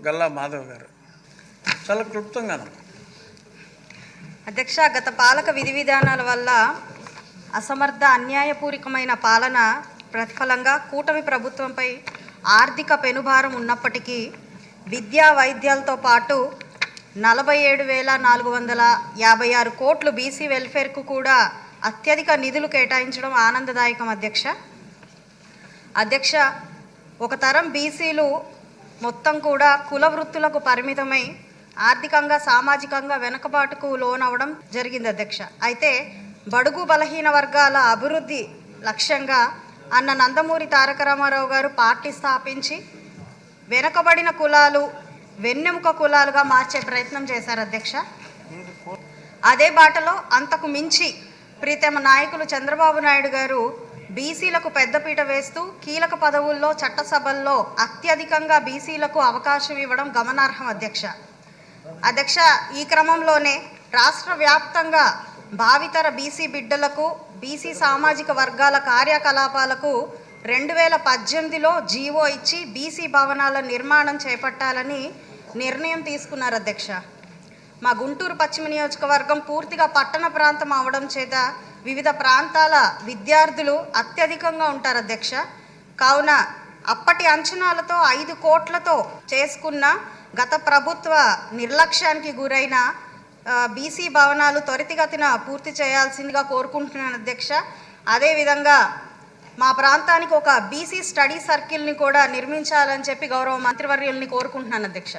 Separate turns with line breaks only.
గల్లా మాధవ్ గారు. చాలా క్లుప్తంగాను.
అధ్యక్ష, గత పాలక విధి విధానాల వల్ల అసమర్థ అన్యాయపూరితమైన పాలన ప్రతిఫలంగా కూటమి ప్రభుత్వంపై ఆర్థిక పెనుభారం ఉన్నప్పటికీ విద్యా వైద్యాలతో పాటు 47,456 కోట్లు బీసీ వెల్ఫేర్కు కూడా అత్యధిక నిధులు కేటాయించడం ఆనందదాయకం. అధ్యక్ష, ఒక తరం బీసీలు మొత్తం కూడా కుల వృత్తులకు పరిమితమై ఆర్థికంగా సామాజికంగా వెనుకబాటుకు లోనవడం జరిగింది అధ్యక్ష. అయితే బడుగు బలహీన వర్గాల అభివృద్ధి లక్ష్యంగా అన్న నందమూరి తారక రామారావు గారు పార్టీ స్థాపించి వెనుకబడిన కులాలు వెన్నెముక కులాలుగా మార్చే ప్రయత్నం చేశారు అధ్యక్ష. అదే బాటలో అంతకు మించి ప్రీతమ నాయకులు చంద్రబాబు నాయుడు గారు బీసీలకు పెద్దపీట వేస్తూ కీలక పదవుల్లో చట్టసభల్లో అత్యధికంగా బీసీలకు అవకాశం ఇవ్వడం గమనార్హం అధ్యక్ష. ఈ క్రమంలోనే రాష్ట్ర వ్యాప్తంగా భావితర బీసీ బిడ్డలకు బీసీ సామాజిక వర్గాల కార్యకలాపాలకు 2018లో జీవో ఇచ్చి బీసీ భవనాల నిర్మాణం చేపట్టాలని నిర్ణయం తీసుకున్నారు అధ్యక్ష. మా గుంటూరు పశ్చిమ నియోజకవర్గం పూర్తిగా పట్టణ ప్రాంతం అవడం చేత వివిధ ప్రాంతాల విద్యార్థులు అత్యధికంగా ఉంటారు అధ్యక్ష. కావున అప్పటి అంచనాలతో 5 కోట్లతో చేసుకున్న గత ప్రభుత్వ నిర్లక్ష్యానికి గురైన బీసీ భవనాలు త్వరితగతిన పూర్తి చేయాల్సిందిగా కోరుకుంటున్నాను అధ్యక్ష. అదేవిధంగా మా ప్రాంతానికి ఒక బీసీ స్టడీ సర్కిల్ని కూడా నిర్మించాలని చెప్పి గౌరవ మంత్రివర్యుల్ని కోరుకుంటున్నాను అధ్యక్ష.